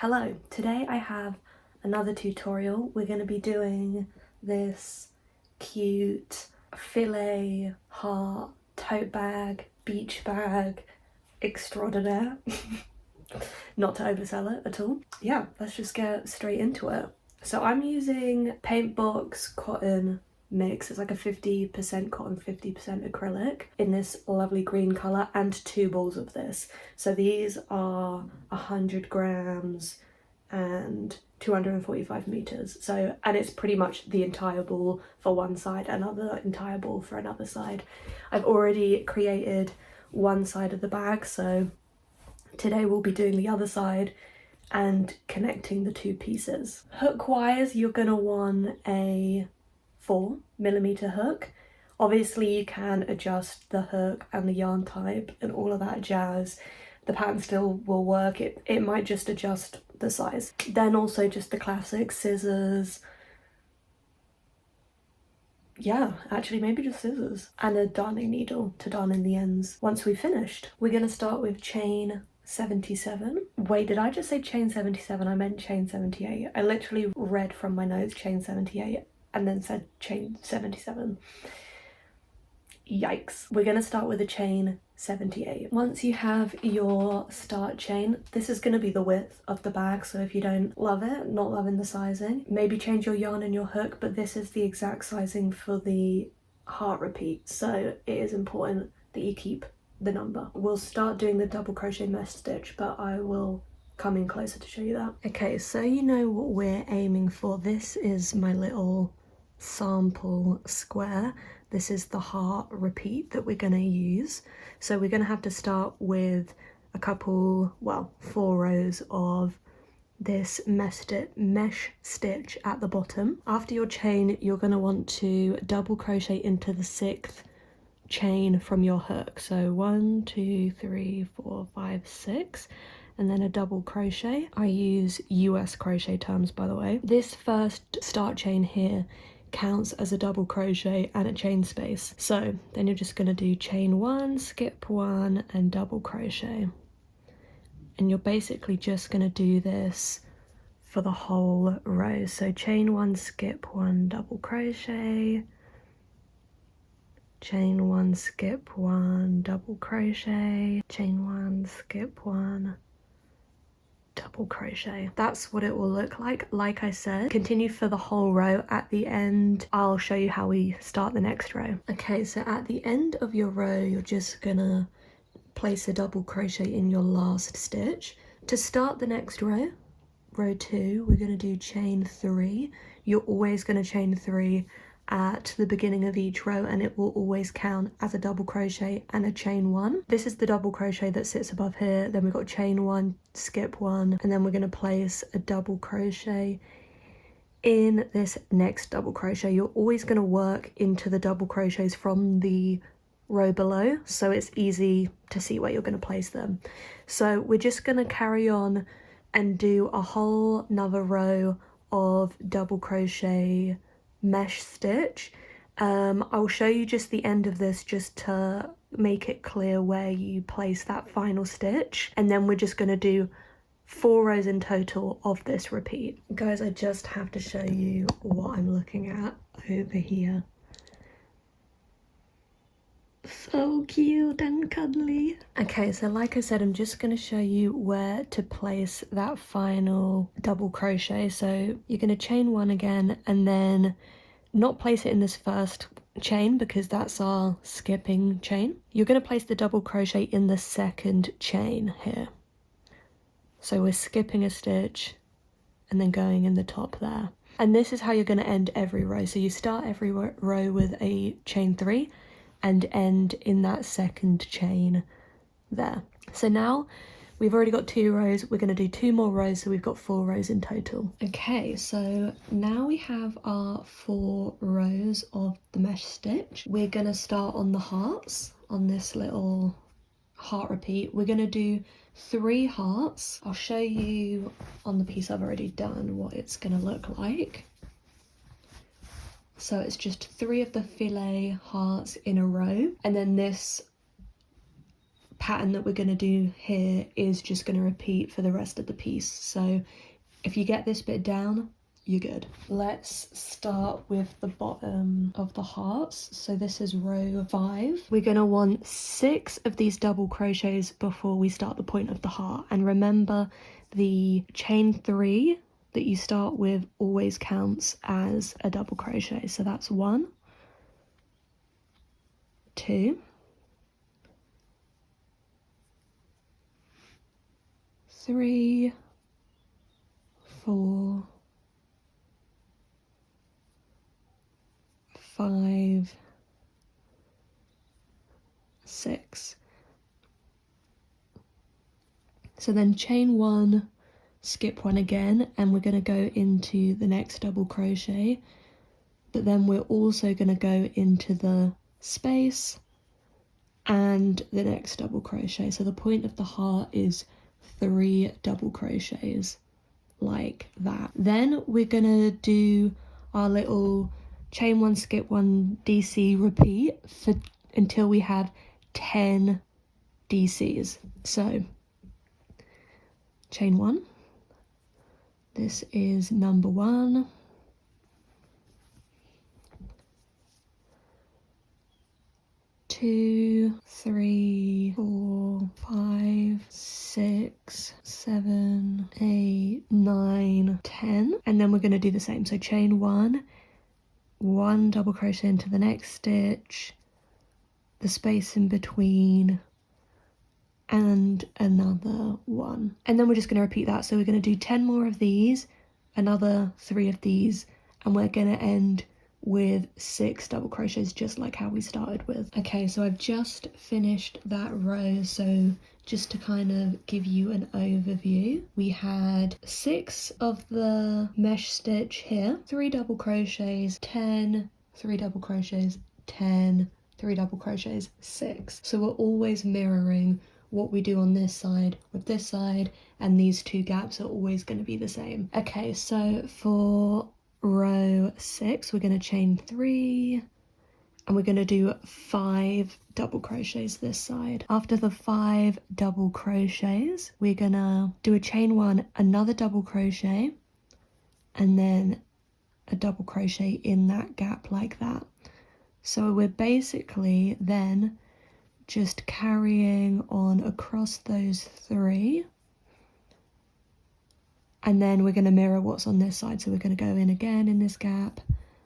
Hello, today I have another tutorial. We're going to be doing this cute filet heart tote bag, beach bag extraordinaire. Not to oversell it at all. Yeah, let's just get straight into it. So I'm using Paintbox cotton mix. It's like a 50% cotton, 50% acrylic in this lovely green colour, and 2 balls of this. So these are 100 grams and 245 meters. So, and it's pretty much the entire ball for one side, another entire ball for another side. I've already created one side of the bag, so today we'll be doing the other side and connecting the 2 pieces. Hook wise, you're gonna want a 4mm hook. Obviously you can adjust the hook and the yarn type and all of that jazz. The pattern still will work. It might just adjust the size. Then also just the classic scissors. Yeah, actually maybe just scissors and a darning needle to darn in the ends. Once we've finished, we're gonna start with chain 77. Wait, did I just say chain 77? I meant chain 78. I literally read from my notes chain 78 and then said chain 77. Yikes. We're gonna start with a chain 78. Once you have your start chain, this is gonna be the width of the bag, so if you don't love it, not loving the sizing, maybe change your yarn and your hook, but this is the exact sizing for the heart repeat, so it is important that you keep the number. We'll start doing the double crochet mesh stitch, but I will come in closer to show you that. Okay, so you know what we're aiming for. This is my little sample square. This is the heart repeat that we're going to use. So we're going to have to start with a couple, well, 4 rows of this mesh stitch at the bottom. After your chain, you're going to want to double crochet into the 6th chain from your hook. So 1, 2, 3, 4, 5, 6, and then a double crochet. I use US crochet terms, by the way. This first start chain here counts as a double crochet and a chain space. So then you're just going to do chain 1, skip 1, and double crochet. And you're basically just going to do this for the whole row. So chain 1, skip 1, double crochet, chain 1, skip 1, double crochet, chain 1, skip 1, double crochet. That's what it will look like. Like I said, continue for the whole row. At the end, I'll show you how we start the next row. Okay, so at the end of your row, you're just gonna place a double crochet in your last stitch. To start the next row, row 2, we're gonna do chain 3. You're always gonna chain 3 at the beginning of each row, and it will always count as a double crochet and a chain 1. This is the double crochet that sits above here. Then we've got chain 1, skip 1, and then we're going to place a double crochet in this next double crochet. You're always going to work into the double crochets from the row below, so it's easy to see where you're going to place them. So we're just going to carry on and do a whole another row of double crochet mesh stitch. I'll show you just the end of this just to make it clear where you place that final stitch, and then we're just going to do 4 rows in total of this repeat. Guys, I just have to show you what I'm looking at over here. So cute and cuddly. Okay, so like I said, I'm just going to show you where to place that final double crochet. So you're going to chain 1 again, and then not place it in this first chain because that's our skipping chain. You're going to place the double crochet in the 2nd chain here. So we're skipping a stitch and then going in the top there. And this is how you're going to end every row. So you start every row with a chain 3 and end in that 2nd chain there. So now we've already got 2 rows. We're going to do 2 more rows, so we've got 4 rows in total. Okay, so now we have our 4 rows of the mesh stitch. We're going to start on the hearts, on this little heart repeat. We're going to do 3 hearts. I'll show you on the piece I've already done what it's going to look like. So it's just 3 of the filet hearts in a row, and then this pattern that we're going to do here is just going to repeat for the rest of the piece. So if you get this bit down, you're good. Let's start with the bottom of the hearts. So this is row 5. We're going to want 6 of these double crochets before we start the point of the heart. And remember, the chain 3 that you start with always counts as a double crochet. So that's 1, 2, 3, 4, 5, 6. So then chain 1, skip 1 again, and we're going to go into the next double crochet, but then we're also going to go into the space and the next double crochet. So the point of the heart is 3 double crochets like that. Then we're going to do our little chain 1, skip 1 DC repeat until we have 10 DCs. So chain 1, this is number 1, 2, 3, 4, 5, 6, 7, 8, 9, 10, and then we're going to do the same. So chain 1, 1 double crochet into the next stitch, the space in between, and another 1, and then we're just going to repeat that. So we're going to do 10 more of these, another 3 of these, and we're going to end with 6 double crochets, just like how we started with. Okay, so I've just finished that row. So just to kind of give you an overview, we had 6 of the mesh stitch here, 3 double crochets, 10, 3 double crochets, 10, 3 double crochets, 6. So we're always mirroring what we do on this side with this side, and these 2 gaps are always going to be the same. Okay, so for row 6, we're going to chain 3, and we're going to do 5 double crochets this side. After the 5 double crochets, we're going to do a chain 1, another double crochet, and then a double crochet in that gap like that. So we're basically then just carrying on across those 3, and then we're going to mirror what's on this side. So we're going to go in again in this gap,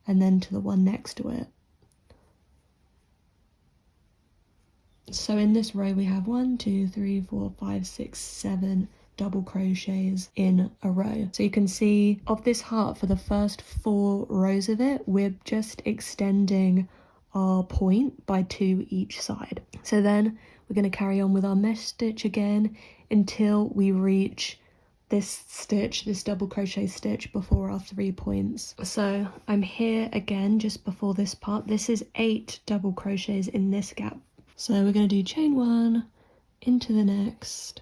and then to the one next to it. So in this row we have 1, 2, 3, 4, 5, 6, 7 double crochets in a row. So you can see of this heart, for the first 4 rows of it, we're just extending our point by 2 each side. So then we're going to carry on with our mesh stitch again until we reach this stitch, this double crochet stitch before our 3 points. So I'm here again just before this part. This is 8 double crochets in this gap. So we're going to do chain 1 into the next,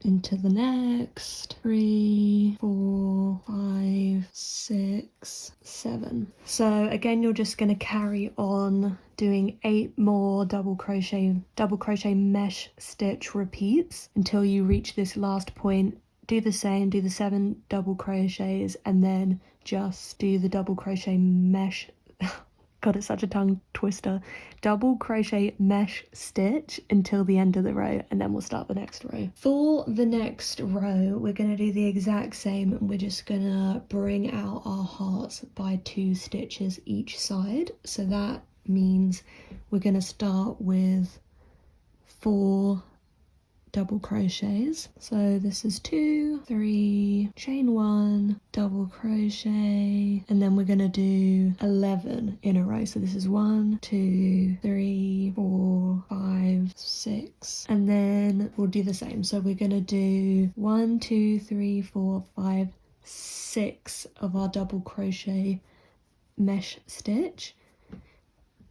into the next, 3, 4, 5, 6, 7. So again, you're just going to carry on doing 8 more double crochet mesh stitch repeats until you reach this last point. Do the same, do the 7 double crochets, and then just do the double crochet mesh God, it's such a tongue twister. Double crochet mesh stitch until the end of the row, and then we'll start the next row. For the next row, we're going to do the exact same, and we're just going to bring out our hearts by 2 stitches each side. So that means we're going to start with 4 double crochets. So this is 2, 3, chain 1, double crochet, and then we're going to do 11 in a row. So this is 1, 2, 3, 4, 5, 6, and then we'll do the same. So we're going to do 1, 2, 3, 4, 5, 6 of our double crochet mesh stitch,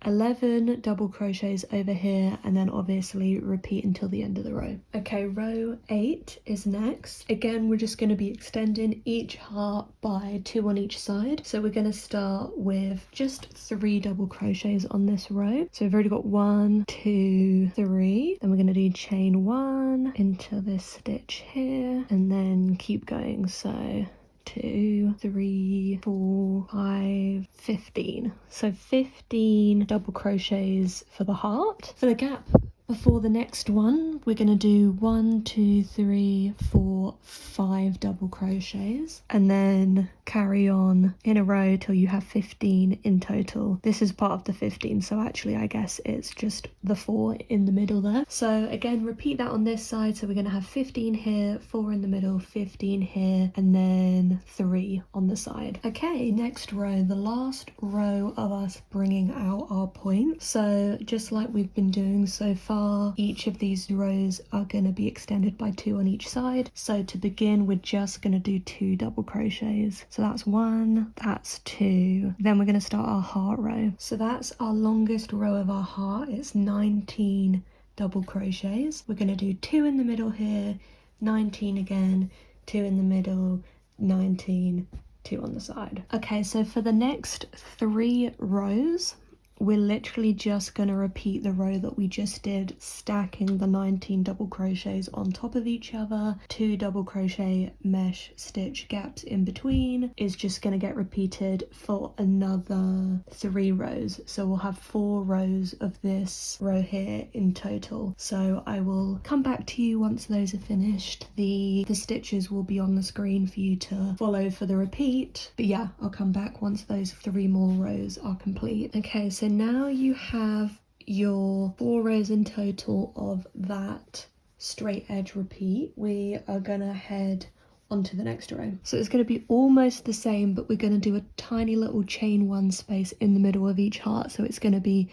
11 double crochets over here, and then obviously repeat until the end of the row. Okay, row 8 is next. Again, we're just going to be extending each heart by 2 on each side. So we're going to start with just 3 double crochets on this row. So we've already got 1, 2, 3. Then we're going to do chain 1 into this stitch here, and then keep going. So 2, 3, 4, 5, 15. So 15 double crochets for the heart. For the gap before the next one, we're going to do 1, 2, 3, 4, 5 double crochets, and then carry on in a row till you have 15 in total. This is part of the 15, so actually I guess it's just the 4 in the middle there. So again, repeat that on this side. So we're going to have 15 here, 4 in the middle, 15 here, and then 3 on the side. Okay, next row, the last row of us bringing out our point. So just like we've been doing so far, each of these rows are going to be extended by 2 on each side. So to begin, we're just going to do 2 double crochets. So that's 1, that's 2. Then we're going to start our heart row. So that's our longest row of our heart. It's 19 double crochets. We're going to do 2 in the middle here, 19 again, 2 in the middle, 19, 2 on the side. Okay, so for the next 3 rows, we're literally just going to repeat the row that we just did, stacking the 19 double crochets on top of each other. 2 double crochet mesh stitch gaps in between is just going to get repeated for another 3 rows. So we'll have 4 rows of this row here in total. So I will come back to you once those are finished. The stitches will be on the screen for you to follow for the repeat. But yeah, I'll come back once those 3 more rows are complete. Okay, so now you have your 4 rows in total of that straight edge repeat. We are gonna head onto the next row. So it's going to be almost the same, but we're going to do a tiny little chain 1 space in the middle of each heart. So it's going to be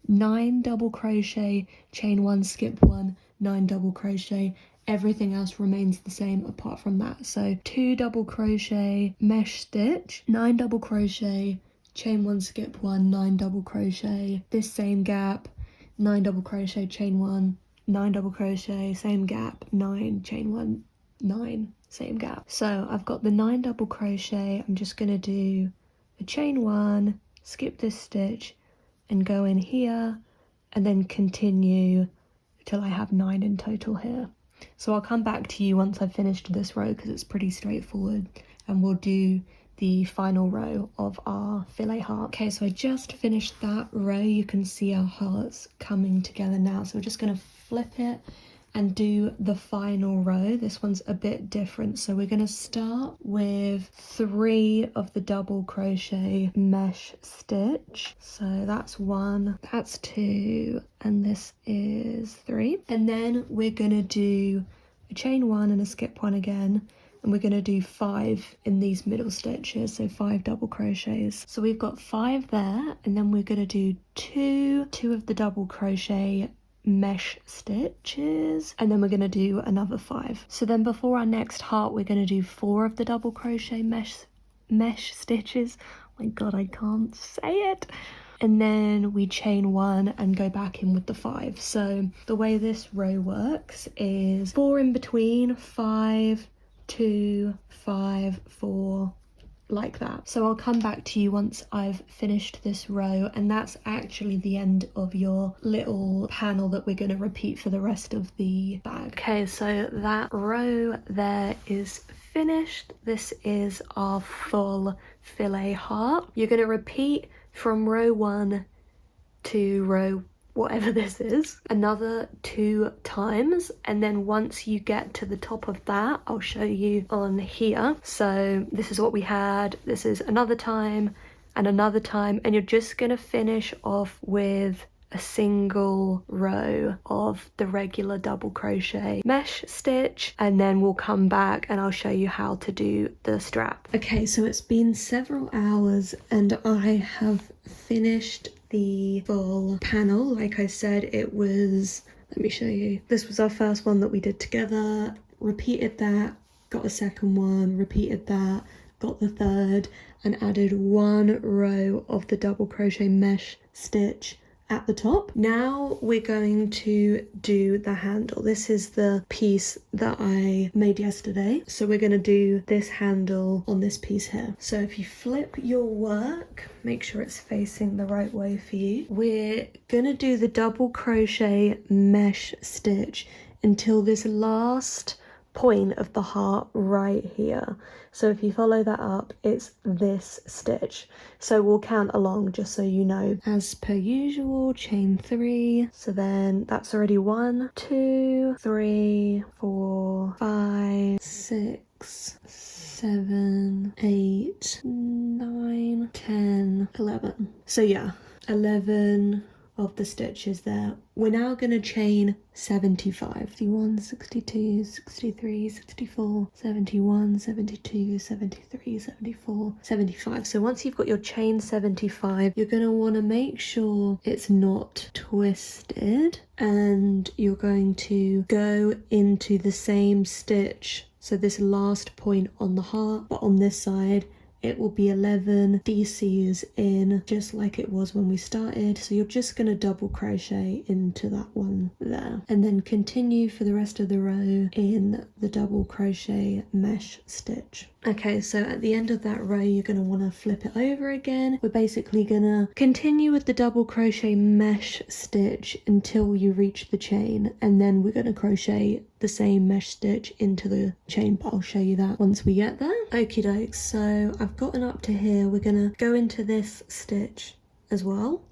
9 double crochet, chain 1, skip 1, 9 double crochet. Everything else remains the same apart from that. So 2 double crochet mesh stitch, 9 double crochet, chain 1, skip 1, 9 double crochet, this same gap, 9 double crochet, chain 1, 9 double crochet, same gap, 9, chain 1, 9, same gap. So I've got the 9 double crochet. I'm just going to do a chain 1, skip this stitch and go in here, and then continue till I have 9 in total here. So I'll come back to you once I've finished this row because it's pretty straightforward, and we'll do the final row of our filet heart. Okay, so I just finished that row. You can see our hearts coming together now. So we're just going to flip it and do the final row. This one's a bit different. So we're going to start with 3 of the double crochet mesh stitch. So that's 1, that's 2, and this is 3. And then we're going to do a chain 1 and a skip 1 again. And we're going to do 5 in these middle stitches, so 5 double crochets. So we've got 5 there, and then we're going to do 2 of the double crochet mesh stitches, and then we're going to do another 5. So then before our next heart, we're going to do 4 of the double crochet mesh stitches. Oh my god, I can't say it. And then we chain 1 and go back in with the 5. So the way this row works is 4 in between, 5, 2, 5, 4, like that. So I'll come back to you once I've finished this row, and that's actually the end of your little panel that we're going to repeat for the rest of the bag. Okay, so that row there is finished. This is our full filet heart. You're going to repeat from row 1 to row whatever this is another 2 times, and then once you get to the top of that, I'll show you on here. So this is what we had, this is another time and another time, and you're just gonna finish off with a single row of the regular double crochet mesh stitch, and then we'll come back and I'll show you how to do the strap. Okay, so it's been several hours and I have finished the full panel. Like I said, it was, let me show you, this was our first one that we did together, repeated that, got a second one, repeated that, got the third and added 1 row of the double crochet mesh stitch at the top. Now we're going to do the handle. This is the piece that I made yesterday. So we're going to do this handle on this piece here. So if you flip your work, make sure it's facing the right way for you. We're going to do the double crochet mesh stitch until this last point of the heart right here. So if you follow that up, it's this stitch. So we'll count along just so you know. As per usual, chain 3. So then that's already 1, 2, 3, 4, 5, 6, 7, 8, 9, 10, 11. So yeah, 11 of the stitches there. We're now going to chain 75. 61, 62, 63, 64, 71, 72, 73, 74, 75. So once you've got your chain 75, you're going to want to make sure it's not twisted, and you're going to go into the same stitch. So this last point on the heart, but on this side, it will be 11 DCs in, just like it was when we started. So you're just going to double crochet into that one there, and then continue for the rest of the row in the double crochet mesh stitch. Okay, so at the end of that row, you're going to want to flip it over again. We're basically going to continue with the double crochet mesh stitch until you reach the chain, and then we're going to crochet the same mesh stitch into the chain, but I'll show you that once we get there. Okie doke, so I've gotten up to here. We're going to go into this stitch as well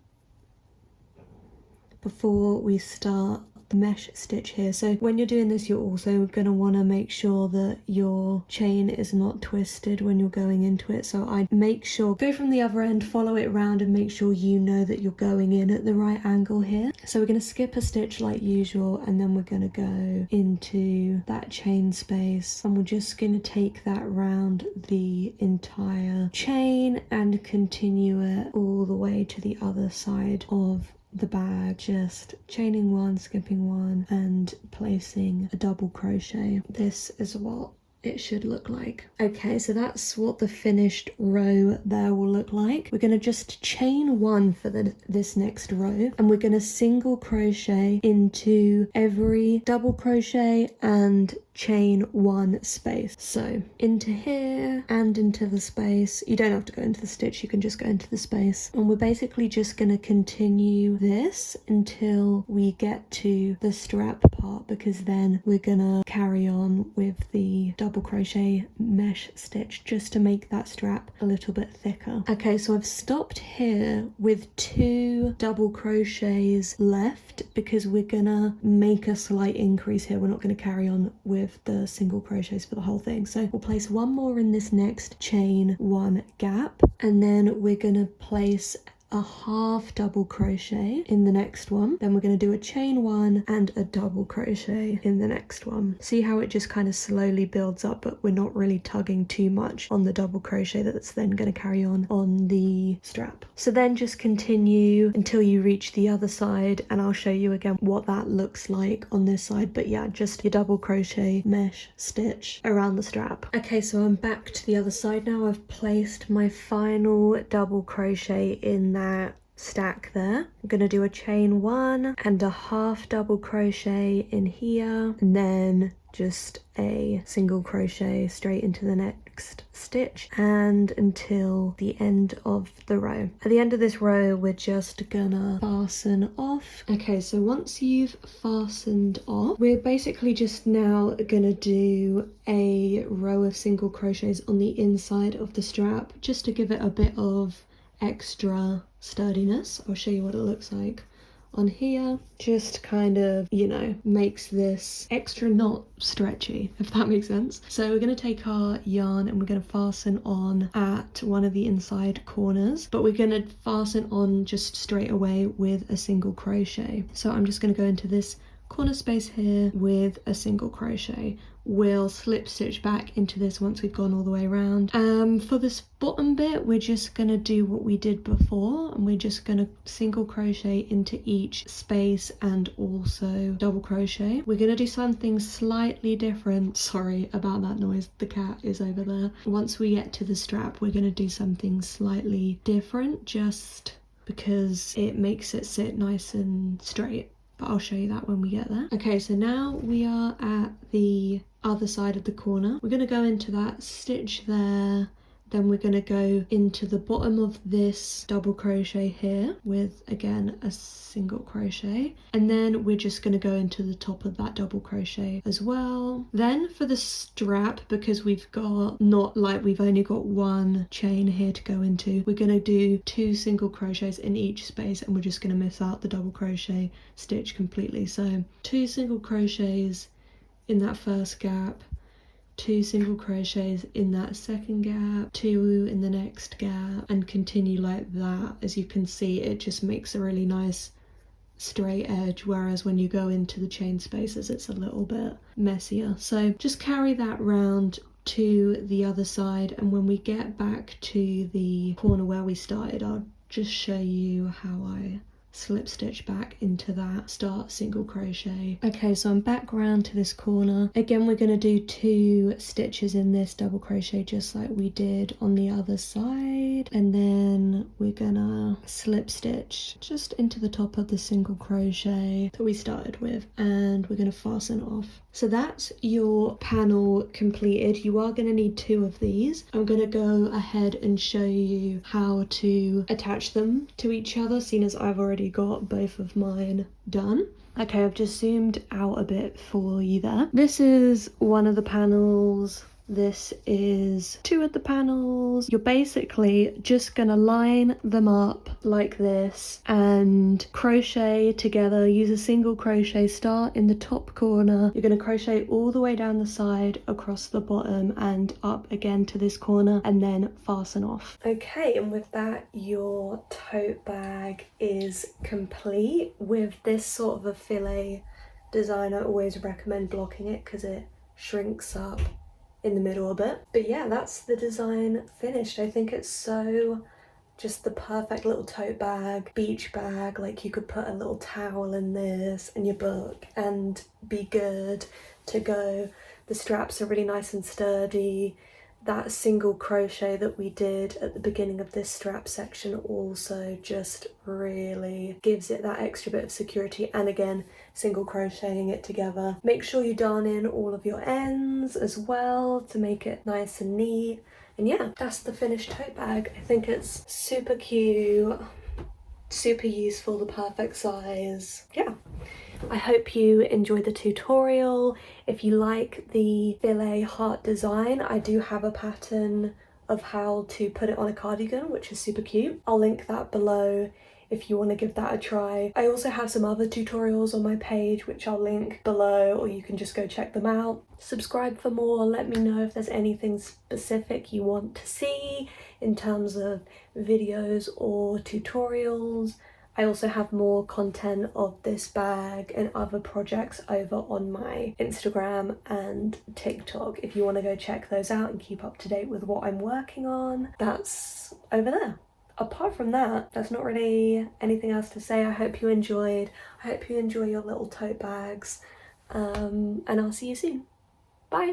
before we start the mesh stitch here. So when you're doing this, you're also going to want to make sure that your chain is not twisted when you're going into it. So I make sure, go from the other end, follow it around, and make sure you know that you're going in at the right angle here. So we're going to skip a stitch like usual, and then we're going to go into that chain space, and we're just going to take that round the entire chain and continue it all the way to the other side of the bag, just chaining 1, skipping 1, and placing a double crochet. This is what it should look like. Okay, so that's what the finished row there will look like. We're going to just chain 1 for this next row, and we're going to single crochet into every double crochet and chain 1 space. So into here and into the space. You don't have to go into the stitch, you can just go into the space. And we're basically just going to continue this until we get to the strap part, because then we're gonna carry on with the double crochet mesh stitch just to make that strap a little bit thicker. Okay, so I've stopped here with 2 double crochets left because we're gonna make a slight increase here. We're not going to carry on with the single crochets for the whole thing. So we'll place 1 more in this next chain 1 gap, and then we're going to place a half double crochet in the next one. Then we're going to do a chain 1 and a double crochet in the next one. See how it just kind of slowly builds up, but we're not really tugging too much on the double crochet that's then going to carry on the strap. So then just continue until you reach the other side, and I'll show you again what that looks like on this side. But yeah, just your double crochet mesh stitch around the strap. Okay, so I'm back to the other side now. I've placed my final double crochet in that stack there. I'm going to do a chain 1 and a half double crochet in here, and then just a single crochet straight into the next stitch and until the end of the row. At the end of this row, we're just gonna fasten off. Okay, so once you've fastened off, we're basically just now gonna do a row of single crochets on the inside of the strap just to give it a bit of extra sturdiness. I'll show you what it looks like on here. Just kind of, you know, makes this extra not stretchy, if that makes sense. So we're going to take our yarn and we're going to fasten on at one of the inside corners, but we're going to fasten on just straight away with a single crochet. So I'm just going to go into this corner space here with a single crochet. we'll slip stitch back into this once we've gone all the way around. For this bottom bit, we're just gonna do what we did before, and we're just gonna single crochet into each space and also double crochet. We're gonna do something slightly different. Sorry about that noise, the cat is over there. Once we get to the strap, we're gonna do something slightly different, just because it makes it sit nice and straight. But I'll show you that when we get there. Okay, so now we are at the other side of the corner. We're going to go into that stitch there, then we're going to go into the bottom of this double crochet here with, again, a single crochet, and then we're just going to go into the top of that double crochet as well. Then for the strap, because we've only got one chain here to go into, we're going to do 2 single crochets in each space, and we're just going to miss out the double crochet stitch completely. So 2 single crochets in that first gap, 2 single crochets in that second gap, 2 in the next gap, and continue like that. As you can see, it just makes a really nice straight edge, whereas when you go into the chain spaces it's a little bit messier. So just carry that round to the other side, and when we get back to the corner where we started, I'll just show you how I slip stitch back into that start single crochet. Okay, so I'm back around to this corner. Again, we're going to do 2 stitches in this double crochet just like we did on the other side, and then we're gonna slip stitch just into the top of the single crochet that we started with, and we're going to fasten off. So that's your panel completed. You are going to need 2 of these. I'm going to go ahead and show you how to attach them to each other, seeing as I've already got both of mine done. Okay, I've just zoomed out a bit for you there. This is one of the panels. This is 2 of the panels. You're basically just gonna line them up like this and crochet together. Use a single crochet, start in the top corner. You're gonna crochet all the way down the side, across the bottom and up again to this corner, and then fasten off. Okay, and with that, your tote bag is complete. With this sort of a filet design, I always recommend blocking it because it shrinks up in the middle a bit. But yeah, that's the design finished. I think it's so just the perfect little tote bag, beach bag. Like, you could put a little towel in this and your book and be good to go. The straps are really nice and sturdy. That single crochet that we did at the beginning of this strap section also just really gives it that extra bit of security, and again, single crocheting it together. Make sure you darn in all of your ends as well to make it nice and neat. And yeah, that's the finished tote bag. I think it's super cute, super useful, the perfect size. Yeah. I hope you enjoyed the tutorial. If you like the filet heart design, I do have a pattern of how to put it on a cardigan, which is super cute. I'll link that below if you want to give that a try. I also have some other tutorials on my page, which I'll link below, or you can just go check them out. Subscribe for more. Let me know if there's anything specific you want to see in terms of videos or tutorials. I also have more content of this bag and other projects over on my Instagram and TikTok. If you want to go check those out and keep up to date with what I'm working on, that's over there. Apart from that, there's not really anything else to say. I hope you enjoyed. I hope you enjoy your little tote bags. And I'll see you soon. Bye.